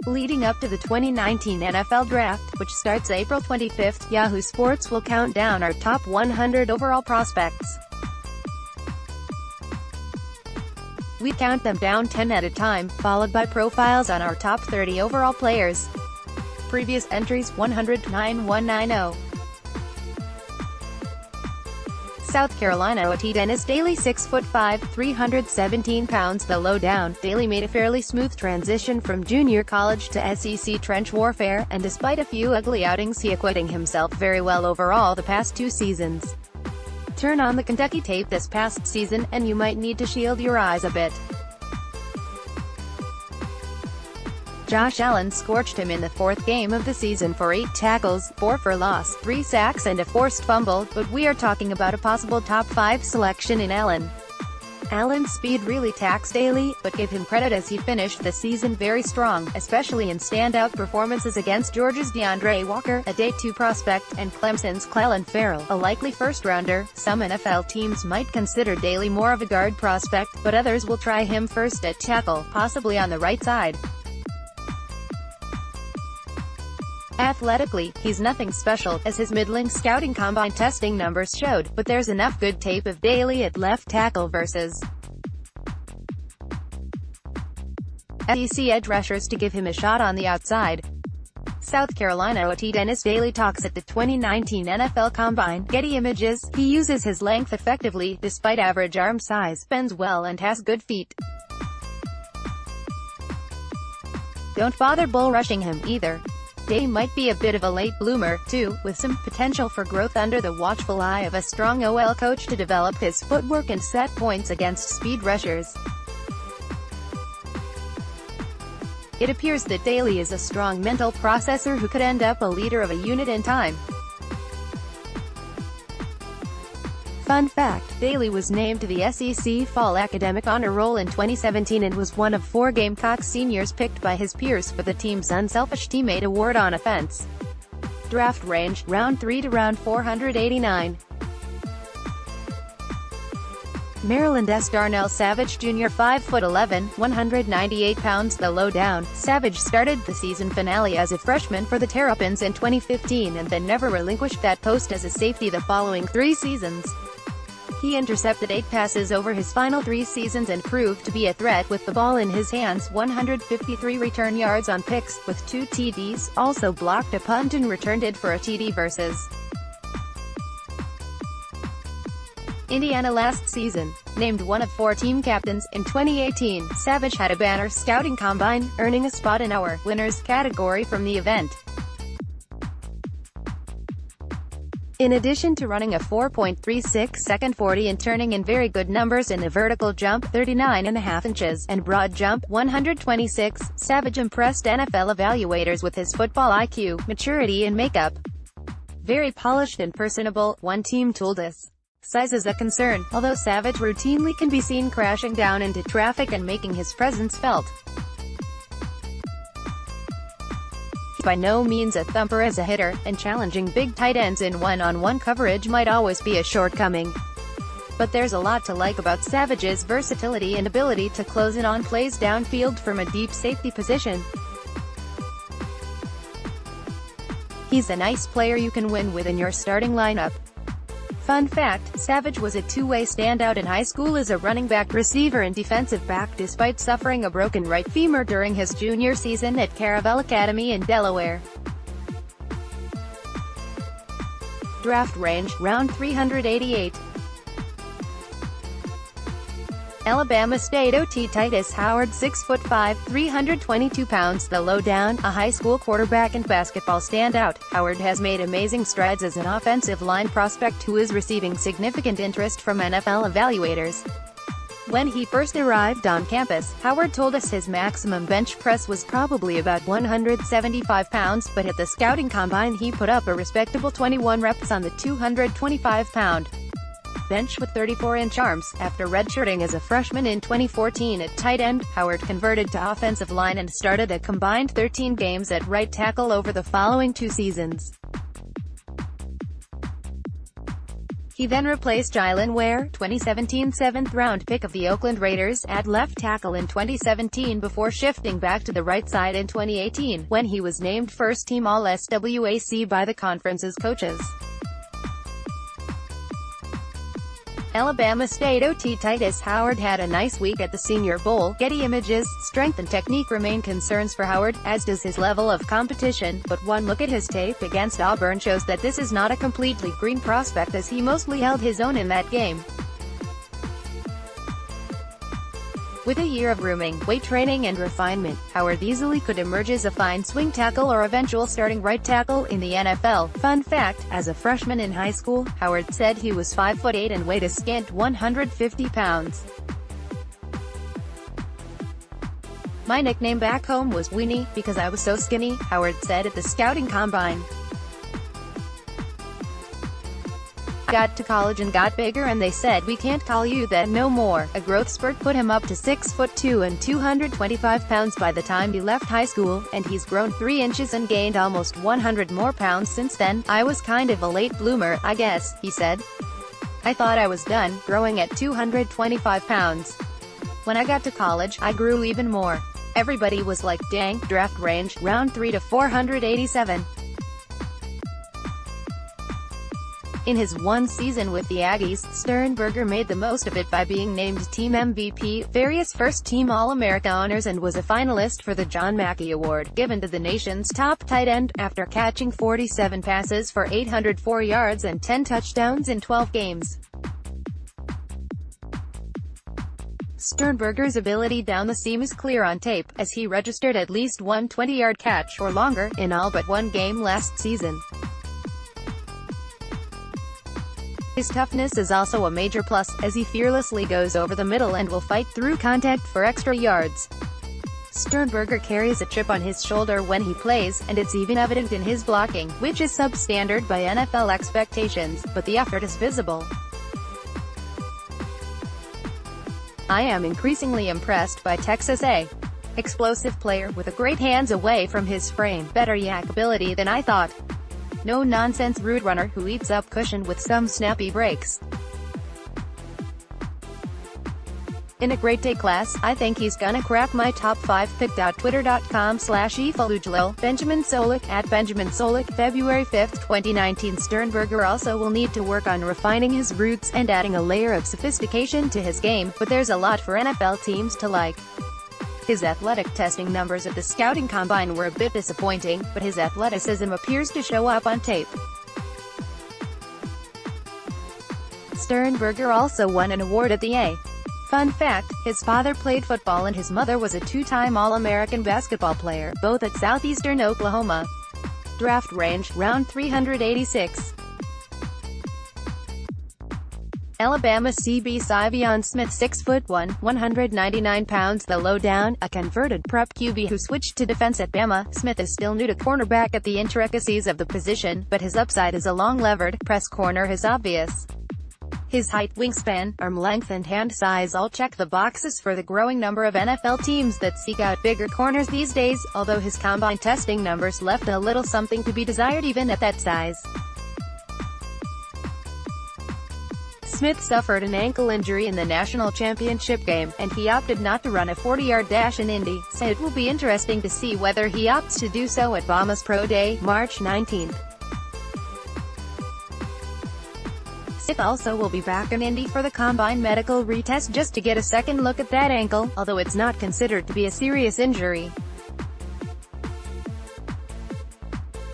Leading up to the 2019 NFL Draft, which starts April 25, Yahoo Sports will count down our top 100 overall prospects. We count them down 10 at a time, followed by profiles on our top 30 overall players. Previous entries: 109-190. South Carolina OT Dennis Daley6-foot-5, 317 pounds. The lowdown. Daley made a fairly smooth transition from junior college to SEC trench warfare, and despite a few ugly outings, he acquitting himself very well overall the past 2 seasons. Turn on the Kentucky tape this past season, and you might need to shield your eyes a bit. Josh Allen scorched him in the 4th game of the season for 8 tackles, 4 for loss, 3 sacks and a forced fumble, but we are talking about a possible top 5 selection in Allen. Allen's speed really taxed Daley, but give him credit as he finished the season very strong, especially in standout performances against Georgia's DeAndre Walker, a Day 2 prospect, and Clemson's Clelin Ferrell, a likely first-rounder. Some NFL teams might consider Daley more of a guard prospect, but others will try him first at tackle, possibly on the right side. Athletically, he's nothing special, as his middling scouting combine testing numbers showed, but there's enough good tape of Daley at left tackle versus SEC edge rushers to give him a shot on the outside. South Carolina OT Dennis Daley talks at the 2019 NFL Combine. Getty Images. He uses his length effectively, despite average arm size, bends well and has good feet. Don't bother bull rushing him, either. Daley might be a bit of a late bloomer, too, with some potential for growth under the watchful eye of a strong OL coach to develop his footwork and set points against speed rushers. It appears that Daley is a strong mental processor who could end up a leader of a unit in time. Fun fact: Daley was named to the SEC Fall Academic Honor Roll in 2017 and was one of 4 Gamecock seniors picked by his peers for the team's Unselfish Teammate Award on offense. Draft range: round 3 to round 489. Maryland S. Darnell Savage Jr. 5'11", 198 pounds. The lowdown. Savage started the season finale as a freshman for the Terrapins in 2015 and then never relinquished that post as a safety the following 3 seasons. He intercepted 8 passes over his final 3 seasons and proved to be a threat with the ball in his hands. 153 return yards on picks, with 2 TDs, also blocked a punt and returned it for a TD versus Indiana last season. Named one of 4 team captains, in 2018, Savage had a banner scouting combine, earning a spot in our winners category from the event. In addition to running a 4.36-second 40 and turning in very good numbers in the vertical jump, 39.5 inches, and broad jump, 126, Savage impressed NFL evaluators with his football IQ, maturity and makeup. Very polished and personable, one team told us. Size is a concern, although Savage routinely can be seen crashing down into traffic and making his presence felt. By no means a thumper as a hitter, and challenging big tight ends in one-on-one coverage might always be a shortcoming. But there's a lot to like about Savage's versatility and ability to close in on plays downfield from a deep safety position. He's a nice player you can win with in your starting lineup. Fun fact: Savage was a two-way standout in high school as a running back, receiver and defensive back, despite suffering a broken right femur during his junior season at Caravel Academy in Delaware. Draft range: round 388. Alabama State OT Titus Howard 6'5", 322 pounds. The lowdown. A high school quarterback and basketball standout, Howard has made amazing strides as an offensive line prospect who is receiving significant interest from NFL evaluators. When he first arrived on campus, Howard told us his maximum bench press was probably about 175 pounds, but at the scouting combine he put up a respectable 21 reps on the 225-pound bench with 34-inch arms. After redshirting as a freshman in 2014 at tight end, Howard converted to offensive line and started a combined 13 games at right tackle over the following 2 seasons. He then replaced Jalen Ware, 2017 7th-round pick of the Oakland Raiders, at left tackle in 2017 before shifting back to the right side in 2018, when he was named first-team All-SWAC by the conference's coaches. Alabama State OT Titus Howard had a nice week at the Senior Bowl. Getty Images. Strength and technique remain concerns for Howard, as does his level of competition, but one look at his tape against Auburn shows that this is not a completely green prospect, as he mostly held his own in that game. With a year of grooming, weight training and refinement, Howard easily could emerge as a fine swing tackle or eventual starting right tackle in the NFL. Fun fact, as a freshman in high school, Howard said he was 5'8" and weighed a scant 150 pounds. "My nickname back home was Weenie, because I was so skinny," Howard said at the scouting combine. "Got to college and got bigger and they said we can't call you that no more." A growth spurt put him up to 6'2" and 225 pounds by the time he left high school, and he's grown 3 inches and gained almost 100 more pounds since then. "I was kind of a late bloomer, I guess," he said. "I thought I was done growing at 225 pounds. When I got to college, I grew even more. Everybody was like, dang." Draft range, round 3 to 487. In his one season with the Aggies, Sternberger made the most of it by being named Team MVP, various first-team All-America honors, and was a finalist for the John Mackey Award, given to the nation's top tight end, after catching 47 passes for 804 yards and 10 touchdowns in 12 games. Sternberger's ability down the seam is clear on tape, as he registered at least one 20-yard catch, or longer, in all but one game last season. His toughness is also a major plus, as he fearlessly goes over the middle and will fight through contact for extra yards. Sternberger carries a chip on his shoulder when he plays, and it's even evident in his blocking, which is substandard by NFL expectations, but the effort is visible. "I am increasingly impressed by Texas A. Explosive player, with a great hands away from his frame, better yak ability than I thought. No-nonsense route runner who eats up cushion with some snappy breaks. In a great day class, I think he's gonna crack my top 5 pick. Twitter.com/efalujlo. Benjamin Solik, at Benjamin Solik, February 5, 2019. Sternberger also will need to work on refining his routes and adding a layer of sophistication to his game, but there's a lot for NFL teams to like. His athletic testing numbers at the scouting combine were a bit disappointing, but his athleticism appears to show up on tape. Sternberger also won an award at the A. Fun fact, his father played football and his mother was a 2-time All-American basketball player, both at Southeastern Oklahoma. Draft range, round 386. Alabama CB Syvion Smith, 6'1", 199 pounds. The lowdown, a converted prep QB who switched to defense at Bama. Smith is still new to cornerback at the intricacies of the position, but his upside as a long-levered, press corner is obvious. His height, wingspan, arm length and hand size all check the boxes for the growing number of NFL teams that seek out bigger corners these days, although his combine testing numbers left a little something to be desired even at that size. Smith suffered an ankle injury in the national championship game, and he opted not to run a 40-yard dash in Indy, so it will be interesting to see whether he opts to do so at Bama's Pro Day, March 19. Smith also will be back in Indy for the combine medical retest just to get a second look at that ankle, although it's not considered to be a serious injury.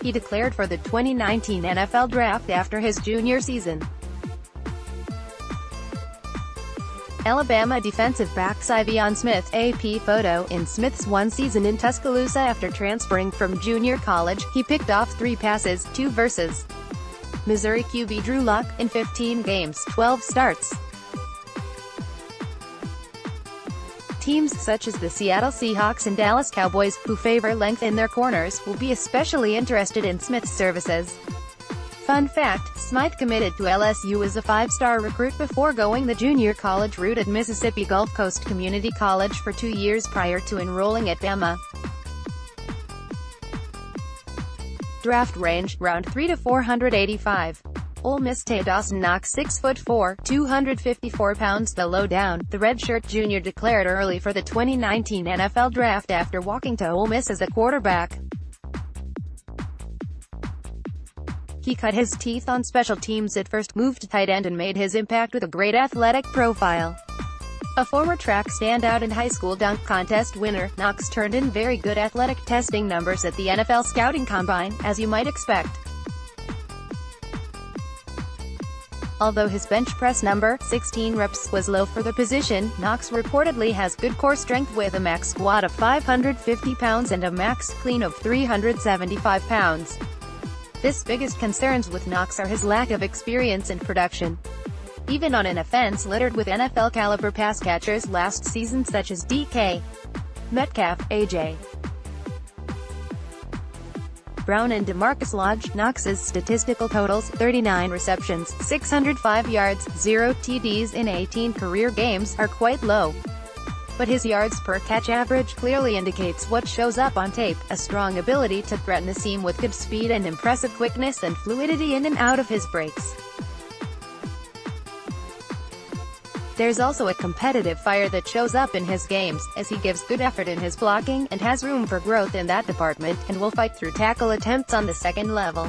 He declared for the 2019 NFL Draft after his junior season. Alabama defensive back Syvion Smith, AP photo. In Smith's one season in Tuscaloosa after transferring from junior college, he picked off 3 passes, 2 versus Missouri QB Drew Lock, in 15 games, 12 starts. Teams such as the Seattle Seahawks and Dallas Cowboys, who favor length in their corners, will be especially interested in Smith's services. Fun fact, Smith committed to LSU as a 5-star recruit before going the junior college route at Mississippi Gulf Coast Community College for 2 years prior to enrolling at Bama. Draft range, round 3 to 485. Ole Miss Dawson Knox 6'4", 254 pounds. The lowdown, the redshirt junior declared early for the 2019 NFL Draft after walking to Ole Miss as a quarterback. He cut his teeth on special teams at first, moved to tight end and made his impact with a great athletic profile. A former track standout and high school dunk contest winner, Knox turned in very good athletic testing numbers at the NFL Scouting Combine, as you might expect. Although his bench press number, 16 reps, was low for the position, Knox reportedly has good core strength with a max squat of 550 pounds and a max clean of 375 pounds. His biggest concerns with Knox are his lack of experience in production. Even on an offense littered with NFL-caliber pass catchers last season such as DK Metcalf, A.J. Brown and DeMarcus Lodge, Knox's statistical totals, 39 receptions, 605 yards, 0 TDs in 18 career games, are quite low. But his yards per catch average clearly indicates what shows up on tape, a strong ability to threaten the seam with good speed and impressive quickness and fluidity in and out of his breaks. There's also a competitive fire that shows up in his games, as he gives good effort in his blocking, and has room for growth in that department, and will fight through tackle attempts on the second level.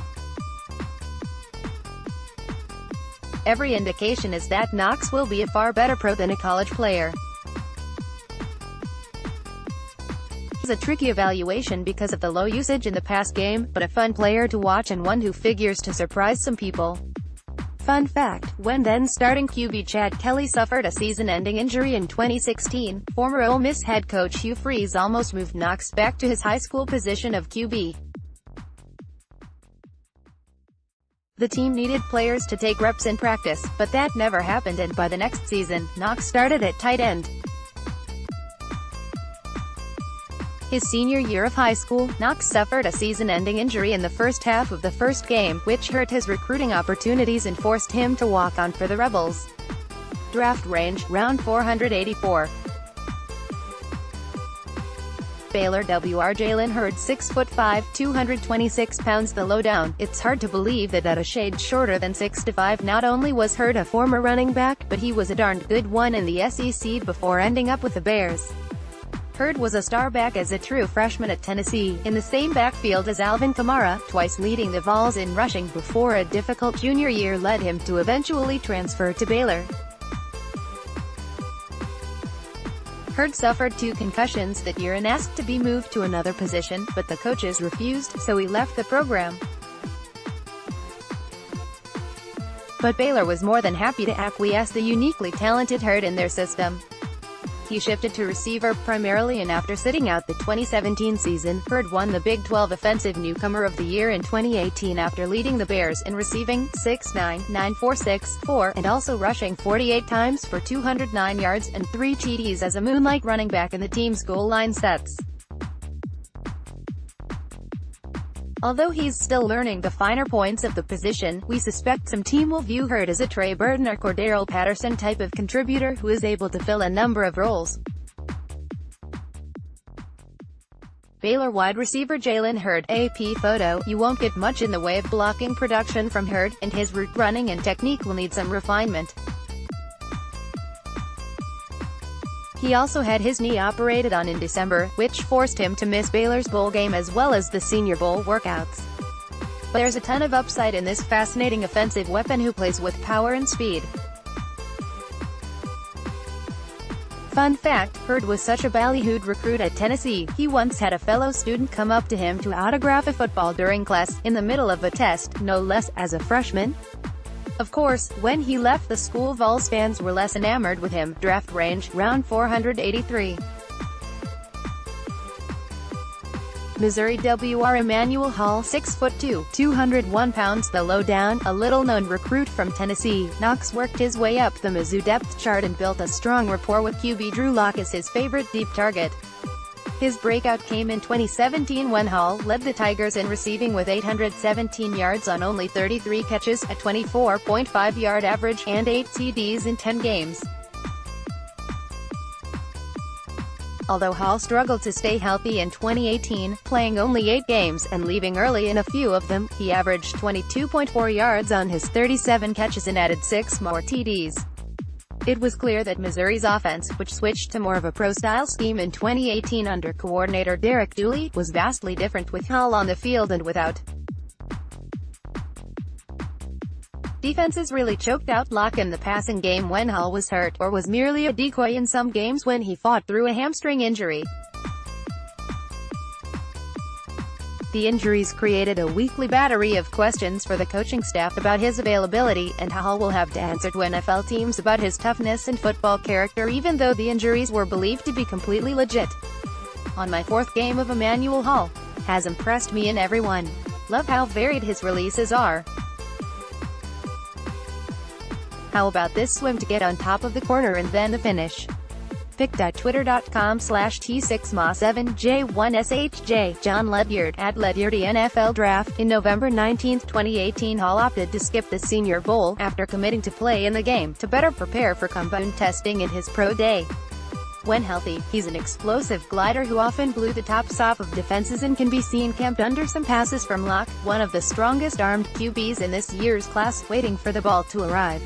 Every indication is that Knox will be a far better pro than a college player. He's a tricky evaluation because of the low usage in the pass game, but a fun player to watch and one who figures to surprise some people. Fun fact, when then-starting QB Chad Kelly suffered a season-ending injury in 2016, former Ole Miss head coach Hugh Freeze almost moved Knox back to his high school position of QB. The team needed players to take reps in practice, but that never happened, and by the next season, Knox started at tight end. His senior year of high school, Knox suffered a season-ending injury in the first half of the first game, which hurt his recruiting opportunities and forced him to walk on for the Rebels. Draft range, round 484. Baylor WR Jalen Hurd 6'5", 226 pounds. The lowdown, it's hard to believe that at a shade shorter than 6'5", not only was Hurd a former running back, but he was a darned good one in the SEC before ending up with the Bears. Hurd was a star back as a true freshman at Tennessee, in the same backfield as Alvin Kamara, twice leading the Vols in rushing before a difficult junior year led him to eventually transfer to Baylor. Hurd suffered 2 concussions that year and asked to be moved to another position, but the coaches refused, so he left the program. But Baylor was more than happy to acquiesce the uniquely talented Hurd in their system. He shifted to receiver primarily, and after sitting out the 2017 season, Hurd won the Big 12 Offensive Newcomer of the Year in 2018 after leading the Bears in receiving 6'9", 946, and also rushing 48 times for 209 yards and 3 TDs as a moonlight running back in the team's goal line sets. Although he's still learning the finer points of the position, we suspect some team will view Hurd as a Trey Burton or Cordero Patterson type of contributor who is able to fill a number of roles. Baylor wide receiver Jalen Hurd, AP photo. You won't get much in the way of blocking production from Hurd, and his route running and technique will need some refinement. He also had his knee operated on in December, which forced him to miss Baylor's bowl game as well as the Senior Bowl workouts. But there's a ton of upside in this fascinating offensive weapon who plays with power and speed. Fun fact, Hurd was such a ballyhooed recruit at Tennessee, he once had a fellow student come up to him to autograph a football during class, in the middle of a test, no less, as a freshman. Of course, when he left the school, Vols fans were less enamored with him. Draft range, round 483. Missouri WR Emmanuel Hall 6'2", 201 pounds. The lowdown, a little-known recruit from Tennessee, Knox worked his way up the Mizzou depth chart and built a strong rapport with QB Drew Lock as his favorite deep target. His breakout came in 2017 when Hall led the Tigers in receiving with 817 yards on only 33 catches, a 24.5-yard average, and 8 TDs in 10 games. Although Hall struggled to stay healthy in 2018, playing only 8 games, and leaving early in a few of them, he averaged 22.4 yards on his 37 catches and added 6 more TDs. It was clear that Missouri's offense, which switched to more of a pro-style scheme in 2018 under coordinator Derek Dooley, was vastly different with Hall on the field and without. Defenses really choked out Locke in the passing game when Hall was hurt, or was merely a decoy in some games when he fought through a hamstring injury. The injuries created a weekly battery of questions for the coaching staff about his availability, and Hall will have to answer to NFL teams about his toughness and football character even though the injuries were believed to be completely legit. On my 4th game of Emmanuel Hall. Has impressed me and everyone. Love how varied his releases are. How about this swim to get on top of the corner and then the finish? Pic.twitter.com/T6Ma7J1SHJ. John Ledyard, at Ledyardy NFL Draft. In November 19, 2018, Hall opted to skip the Senior Bowl, after committing to play in the game, to better prepare for combine testing in his pro day. When healthy, he's an explosive glider who often blew the tops off of defenses and can be seen camped under some passes from Locke, one of the strongest armed QBs in this year's class, waiting for the ball to arrive.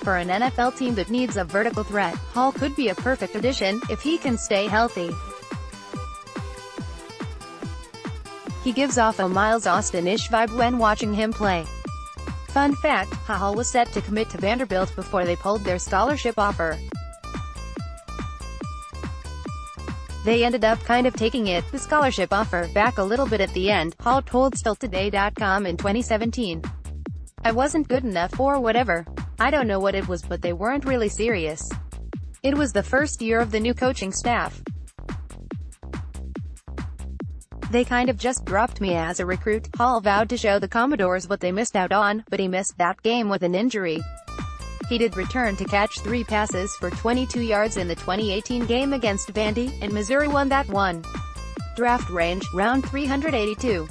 For an NFL team that needs a vertical threat, Hall could be a perfect addition, if he can stay healthy. He gives off a Miles Austin-ish vibe when watching him play. Fun fact, Hall was set to commit to Vanderbilt before they pulled their scholarship offer. They ended up kind of taking the scholarship offer, back a little bit at the end, Hall told StiltToday.com in 2017. I wasn't good enough or whatever. I don't know what it was, but they weren't really serious. It was the first year of the new coaching staff. They kind of just dropped me as a recruit. Hall vowed to show the Commodores what they missed out on, but he missed that game with an injury. He did return to catch 3 passes for 22 yards in the 2018 game against Vandy, and Missouri won that one. Draft range, round 382.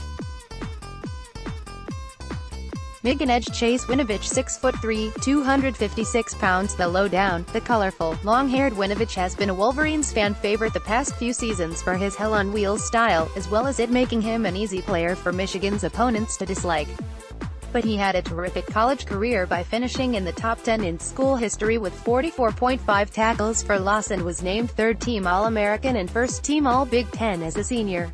Michigan edge Chase Winovich 6'3", 256 pounds. The lowdown. The colorful, long-haired Winovich has been a Wolverines fan favorite the past few seasons for his hell-on-wheels style, as well as it making him an easy player for Michigan's opponents to dislike. But he had a terrific college career by finishing in the top 10 in school history with 44.5 tackles for loss and was named 3rd-team All-American and 1st-team All-Big Ten as a senior.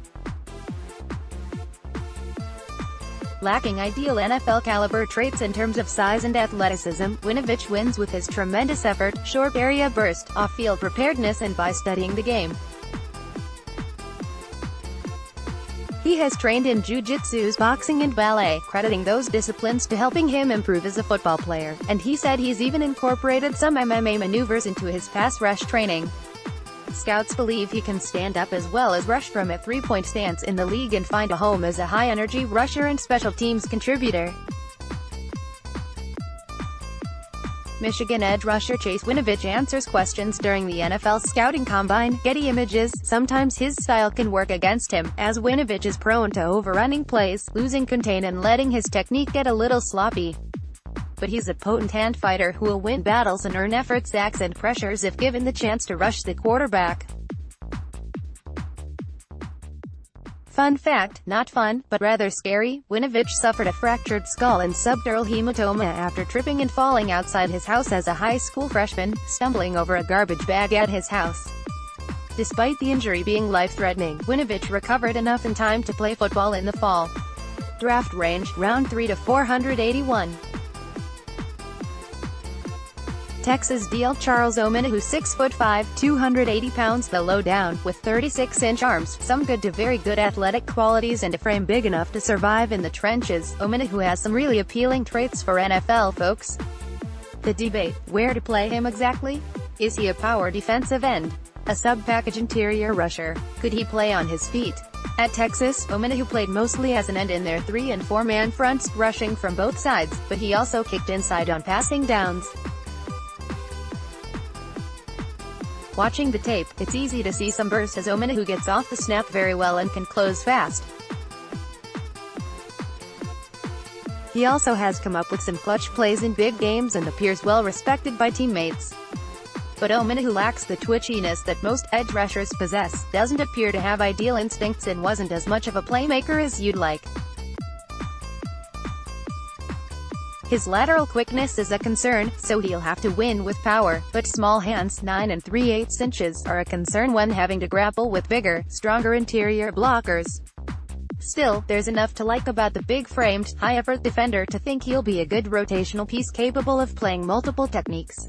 Lacking ideal NFL-caliber traits in terms of size and athleticism, Winovich wins with his tremendous effort, short area burst, off-field preparedness and by studying the game. He has trained in jiu-jitsu, boxing and ballet, crediting those disciplines to helping him improve as a football player, and he said he's even incorporated some MMA maneuvers into his pass rush training. Scouts believe he can stand up as well as rush from a 3-point stance in the league and find a home as a high-energy rusher and special teams contributor. Michigan edge rusher Chase Winovich answers questions during the NFL Scouting Combine. Getty Images. Sometimes his style can work against him, as Winovich is prone to overrunning plays, losing contain and letting his technique get a little sloppy. But he's a potent hand fighter who will win battles and earn effort sacks and pressures if given the chance to rush the quarterback. Fun fact, not fun, but rather scary, Winovich suffered a fractured skull and subdural hematoma after tripping and falling outside his house as a high school freshman, stumbling over a garbage bag at his house. Despite the injury being life-threatening, Winovich recovered enough in time to play football in the fall. Draft range, round 3 to 481. Texas deal Charles Omenihu 6'5", 280 pounds. The lowdown. With 36-inch arms, some good to very good athletic qualities and a frame big enough to survive in the trenches, Omenihu has some really appealing traits for NFL folks. The debate, where to play him exactly? Is he a power defensive end? A sub-package interior rusher? Could he play on his feet? At Texas, Omenihu played mostly as an end in their 3- and 4-man fronts, rushing from both sides, but he also kicked inside on passing downs. Watching the tape, it's easy to see some burst as Omenihu gets off the snap very well and can close fast. He also has come up with some clutch plays in big games and appears well respected by teammates. but Omenihu lacks the twitchiness that most edge rushers possess, doesn't appear to have ideal instincts and wasn't as much of a playmaker as you'd like. His lateral quickness is a concern, so he'll have to win with power, but small hands 9 3/8 inches are a concern when having to grapple with bigger, stronger interior blockers. Still, there's enough to like about the big-framed, high-effort defender to think he'll be a good rotational piece capable of playing multiple techniques.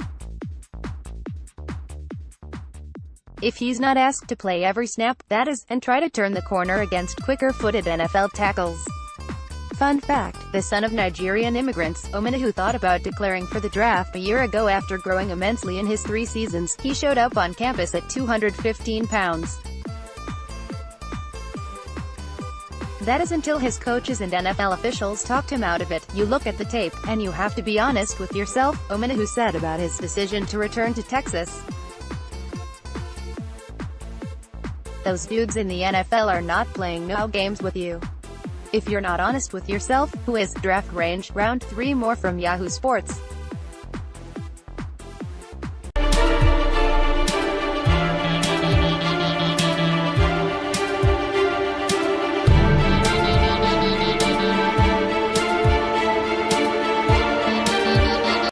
If he's not asked to play every snap, that is, and try to turn the corner against quicker-footed NFL tackles. Fun fact, the son of Nigerian immigrants, Omenihu thought about declaring for the draft a year ago after growing immensely in his 3 seasons. He showed up on campus at 215 pounds. That is until his coaches and NFL officials talked him out of it. You look at the tape, and you have to be honest with yourself, Omenihu said about his decision to return to Texas. Those dudes in the NFL are not playing no games with you. If you're not honest with yourself, who is? Draft range, round 3 more from Yahoo Sports.